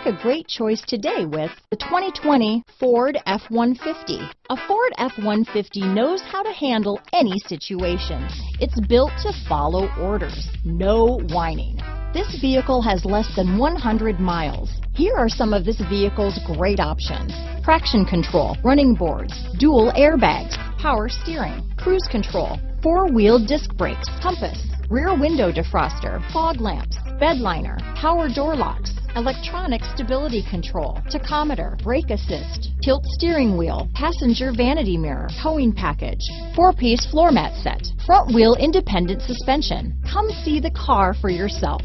a great choice today with the 2020 Ford F-150. A Ford F-150 knows how to handle any situation. It's built to follow orders, no whining. This vehicle has less than 100 miles. Here are some of this vehicle's great options: traction control, running boards, dual airbags, power steering, cruise control, four-wheel disc brakes, compass, rear window defroster, fog lamps, bed liner, power door locks, electronic stability control, tachometer, brake assist, tilt steering wheel, passenger vanity mirror, towing package, 4-piece floor mat set, front wheel independent suspension. Come see the car for yourself.